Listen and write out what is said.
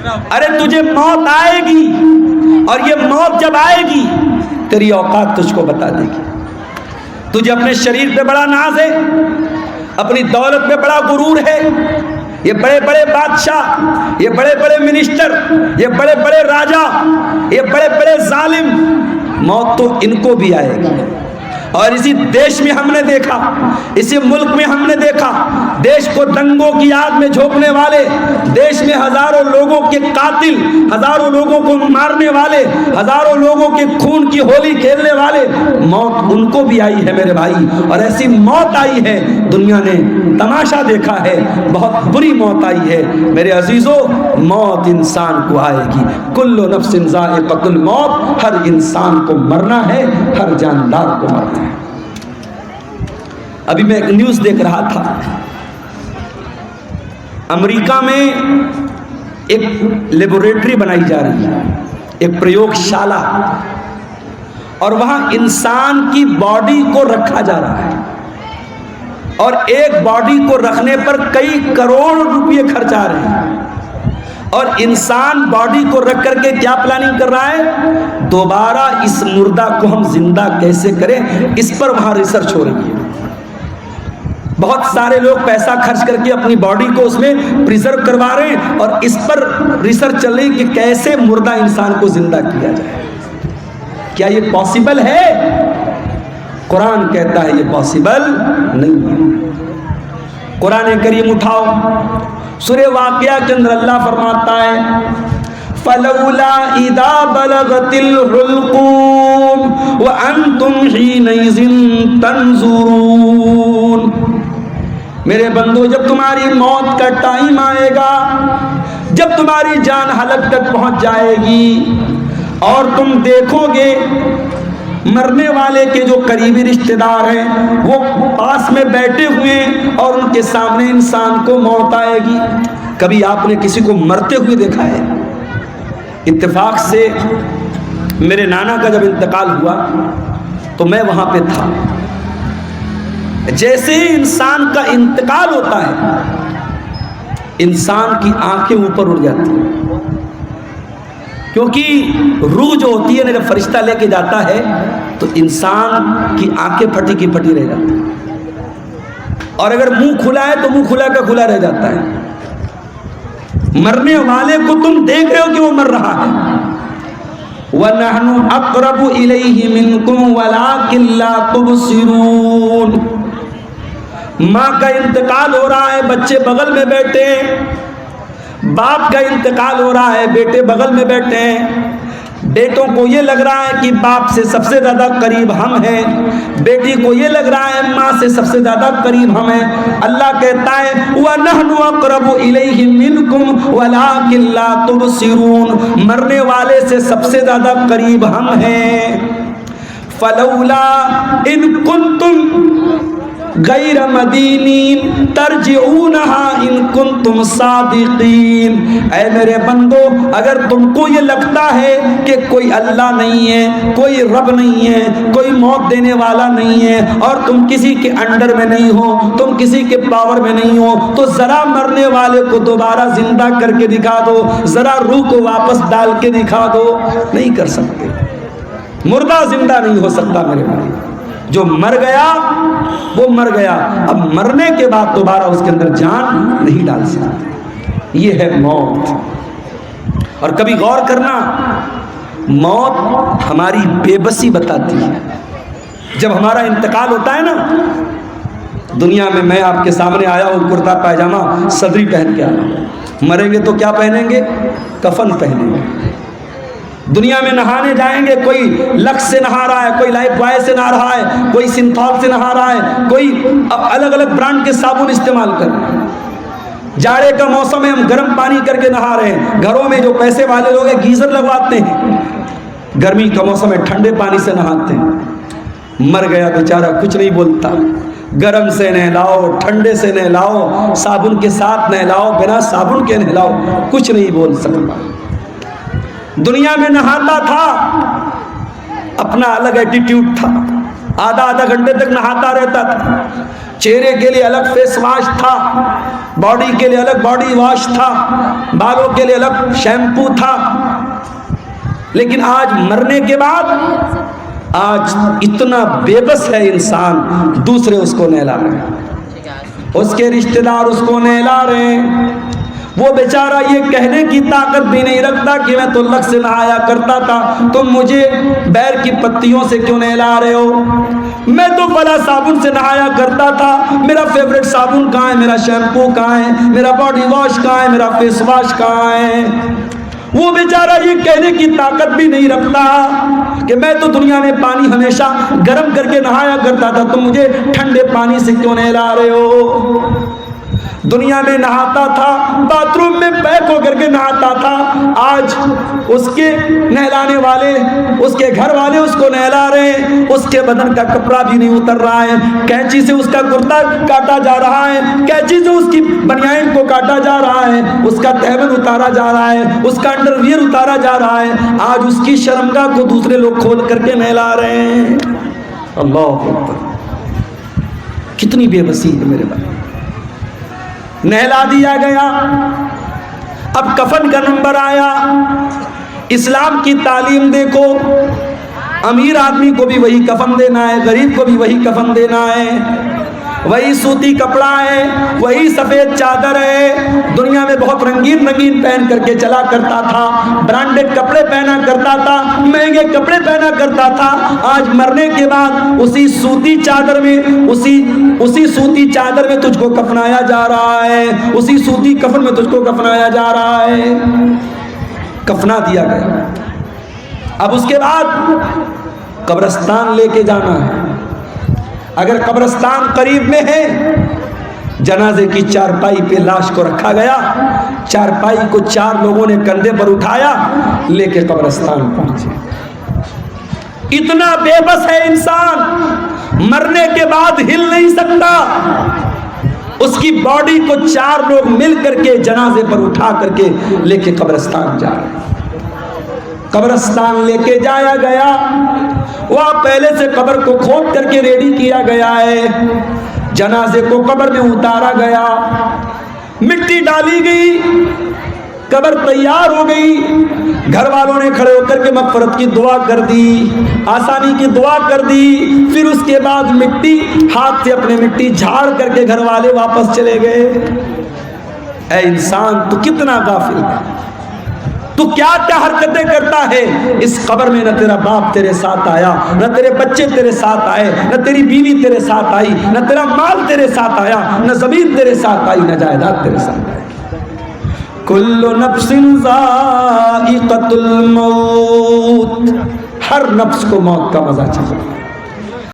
ارے تجھے موت آئے گی، اور یہ موت جب آئے گی تیری اوقات تجھ کو بتا دے گی۔ تجھے اپنے شریر پہ بڑا ناز ہے، اپنی دولت پہ بڑا غرور ہے، یہ بڑے بڑے بادشاہ، یہ بڑے بڑے منسٹر، یہ بڑے بڑے راجا، یہ بڑے بڑے ظالم، موت تو ان کو بھی آئے گی۔ اور اسی دیش میں ہم نے دیکھا، اسی ملک میں ہم نے دیکھا، دیش کو دنگوں کی آگ میں جھونکنے والے، دیش میں ہزاروں لوگوں کے قاتل، ہزاروں لوگوں کو مارنے والے، ہزاروں لوگوں کے خون کی ہولی کھیلنے والے، موت ان کو بھی آئی ہے میرے بھائی۔ اور ایسی موت آئی ہے، دنیا نے تماشا دیکھا ہے، بہت بری موت آئی ہے میرے عزیزو۔ موت انسان کو آئے گی، کل نفس ذائقۃ الموت، ہر انسان کو مرنا ہے، ہر جاندار کو مرنا ہے۔ ابھی میں ایک نیوز دیکھ رہا تھا، امریکہ میں ایک لیبوریٹری بنائی جا رہی ہے، ایک پریوگ شالہ، اور وہاں انسان کی باڈی کو رکھا جا رہا ہے، اور ایک باڈی کو رکھنے پر کئی کروڑ روپے خرچ آ رہے ہیں، اور انسان باڈی کو رکھ کر کے کیا پلاننگ کر رہا ہے؟ دوبارہ اس مردہ کو ہم زندہ کیسے کریں، اس پر وہاں ریسرچ ہو رہی ہے۔ بہت سارے لوگ پیسہ خرچ کر کے اپنی باڈی کو اس میں پریزرو کروا رہے ہیں، اور اس پر ریسرچ چل رہی کہ کیسے مردہ انسان کو زندہ کیا جائے۔ کیا یہ پاسبل ہے؟ قرآن کہتا ہے یہ پاسبل نہیں ہے۔ قرآن کریم اٹھاؤ، سورہ واقعہ کے اندر اللہ فرماتا ہے فَلَوْلَا إِذَا بَلَغَتِ الْحُلْقُومَ وَأَنْتُمْ حِينَئِذٍ تَنْظُرُونَ۔ میرے بندو، جب تمہاری موت کا ٹائم آئے گا، جب تمہاری جان حلق تک پہنچ جائے گی، اور تم دیکھو گے مرنے والے کے جو قریبی رشتہ دار ہیں وہ پاس میں بیٹھے ہوئے ہیں، اور ان کے سامنے انسان کو موت آئے گی۔ کبھی آپ نے کسی کو مرتے ہوئے دیکھا ہے؟ اتفاق سے میرے نانا کا جب انتقال ہوا تو میں وہاں پہ تھا۔ جیسے ہی انسان کا انتقال ہوتا ہے، انسان کی آنکھیں اوپر اڑ جاتی ہیں، کیونکہ روح جو ہوتی ہے نا، جب فرشتہ لے کے جاتا ہے تو انسان کی آنکھیں پھٹی کی پھٹی رہ جاتی ہیں، اور اگر منہ کھلا ہے تو منہ کھلا کا کھلا رہ جاتا ہے۔ مرنے والے کو تم دیکھ رہے ہو کہ وہ مر رہا ہے۔ وَنَحْنُ أَقْرَبُ إِلَيْهِ مِنْكُمْ وَلَٰكِن لَّا تُبْصِرُونَ۔ ماں کا انتقال ہو رہا ہے، بچے بغل میں بیٹھے ہیں، باپ کا انتقال ہو رہا ہے، بیٹے بغل میں بیٹھے ہیں۔ بیٹوں کو یہ لگ رہا ہے کہ باپ سے سب سے زیادہ قریب ہم ہیں، بیٹی کو یہ لگ رہا ہے ماں سے سب سے زیادہ قریب ہم ہیں۔ اللہ کہتا ہے وَنَحْنُ أَقْرَبُ إِلَيْهِ مِنْكُمْ وَلَٰكِن لَّا تُبْصِرُونَ۔ مرنے والے سے سب سے زیادہ قریب ہم ہیں۔ فَلَوْلَا إِن كُنتُمْ غیر مدینین ترجعونہا ان کنتم صادقین۔ اے میرے بندو، اگر تم کو یہ لگتا ہے کہ کوئی اللہ نہیں ہے، کوئی رب نہیں ہے، کوئی موت دینے والا نہیں ہے، اور تم کسی کے انڈر میں نہیں ہو، تم کسی کے پاور میں نہیں ہو، تو ذرا مرنے والے کو دوبارہ زندہ کر کے دکھا دو، ذرا روح کو واپس ڈال کے دکھا دو۔ نہیں کر سکتے، مردہ زندہ نہیں ہو سکتا میرے بھائی۔ جو مر گیا وہ مر گیا، اب مرنے کے بعد دوبارہ اس کے اندر جان نہیں ڈال سکتے۔ یہ ہے موت۔ اور کبھی غور کرنا، موت ہماری بے بسی بتاتی ہے۔ جب ہمارا انتقال ہوتا ہے نا، دنیا میں آپ کے سامنے آیا ہوں کرتا پائجامہ صدری پہن کے آیا ہوں، مریں گے تو کیا پہنیں گے؟ کفن پہنیں گے۔ دنیا میں نہانے جائیں گے، کوئی لکس سے نہا رہا ہے، کوئی لائف بوائے سے نہا رہا ہے، کوئی سنتھول سے نہا رہا ہے، کوئی الگ الگ برانڈ کے صابن استعمال کر رہے ہیں۔ جاڑے کا موسم ہے، ہم گرم پانی کر کے نہا رہے ہیں۔ گھروں میں جو پیسے والے لوگ ہیں گیزر لگواتے ہیں، گرمی کا موسم ہے ٹھنڈے پانی سے نہاتے ہیں۔ مر گیا بیچارہ کچھ نہیں بولتا، گرم سے نہلاؤ، ٹھنڈے سے نہلاؤ، صابن کے ساتھ نہلاؤ، بنا صابن کے نہلاؤ، کچھ نہیں بول سکتا۔ دنیا میں نہاتا تھا، اپنا الگ ایٹیٹیوڈ تھا، آدھا آدھا گھنٹے تک نہاتا رہتا تھا. چہرے کے لیے الگ فیس واش تھا, باڈی کے لیے الگ باڈی واش تھا, بالوں کے لیے الگ شیمپو تھا. لیکن آج مرنے کے بعد آج اتنا بے بس ہے انسان, دوسرے اس کو نہلا رہے ہیں, اس کے رشتہ دار اس کو نہلا رہے ہیں. وہ بیچارہ یہ کہنے کی طاقت بھی نہیں رکھتا کہ میں تو لگ سے نہایا کرتا تھا, تم مجھے بیر کی پتیوں سے کیوں نہلا رہے ہو؟ میں تو فلاں صابن سے نہایا کرتا تھا, میرا فیوریٹ صابن کہاں ہے, میرا شیمپو کہاں ہے, میرا باڈی واش کہاں ہے, میرا فیس واش کہاں ہے؟ وہ بیچارہ یہ کہنے کی طاقت بھی نہیں رکھتا کہ میں تو دنیا میں پانی ہمیشہ گرم کر کے نہایا کرتا تھا, تم مجھے ٹھنڈے پانی سے کیوں نہلا رہے ہو؟ دنیا میں نہاتا تھا, باتھ روم میں بیک ہو کر کے نہاتا تھا, آج اس کے نہلانے والے, اس کے گھر والے اس کو نہلا رہے ہیں, اس کے بدن کا کپڑا بھی نہیں اتر رہا ہے, کینچی سے اس کا کرتا کاٹا جا رہا ہے, کینچی سے اس کی بنیان کو کاٹا جا رہا ہے, اس کا تہبند اتارا جا رہا ہے, اس کا انڈر ویئر اتارا جا رہا ہے. آج اس کی شرمگاہ کو دوسرے لوگ کھول کر کے نہلا رہے ہیں. اللہ اکبر, کتنی بے بسی ہے میرے بھائی. نہلا دیا گیا. اب کفن کا نمبر آیا. اسلام کی تعلیم دیکھو, امیر آدمی کو بھی وہی کفن دینا ہے, غریب کو بھی وہی کفن دینا ہے, وہی سوتی کپڑا ہے, وہی سفید چادر ہے. دنیا میں بہت رنگین رنگین پہن کر کے چلا کرتا تھا, برانڈڈ کپڑے پہنا کرتا تھا, مہنگے کپڑے پہنا کرتا تھا. آج مرنے کے بعد اسی سوتی چادر میں, اسی سوتی چادر میں تجھ کو کفنایا جا رہا ہے, اسی سوتی کفن میں تجھ کو کفنایا جا رہا ہے. کفنا دیا گیا. اب اس کے بعد قبرستان لے کے جانا ہے. اگر قبرستان قریب میں ہے, جنازے کی چارپائی پہ لاش کو رکھا گیا, چارپائی کو 4 لوگوں نے کندھے پر اٹھایا, لے کے قبرستان پہنچے. اتنا بے بس ہے انسان, مرنے کے بعد ہل نہیں سکتا. اس کی باڈی کو 4 لوگ مل کر کے جنازے پر اٹھا کر کے لے کے قبرستان جا رہے. قبرستان لے کے جایا گیا, وہاں پہلے سے قبر کو کھود کر کے ریڈی کیا گیا ہے. جنازے کو قبر میں اتارا گیا, مٹی ڈالی گئی, قبر تیار ہو گئی. گھر والوں نے کھڑے ہو کر کے مغفرت کی دعا کر دی, آسانی کی دعا کر دی. پھر اس کے بعد مٹی ہاتھ سے اپنے مٹی جھاڑ کر کے گھر والے واپس چلے گئے. اے انسان, تو کتنا غافل ہے, تو کیا کیا حرکتیں کرتا ہے. اس قبر میں نہ تیرا باپ تیرے ساتھ آیا, نہ تیرے بچے تیرے ساتھ آئے, نہ تیری بیوی تیرے ساتھ آئی, نہ تیرا مال تیرے ساتھ آیا, نہ زمین تیرے ساتھ آئی, نہ جائیداد تیرے ساتھ آئی. کل نفس ذائقۃ الموت, ہر نفس کو موت کا مزہ چکھنا.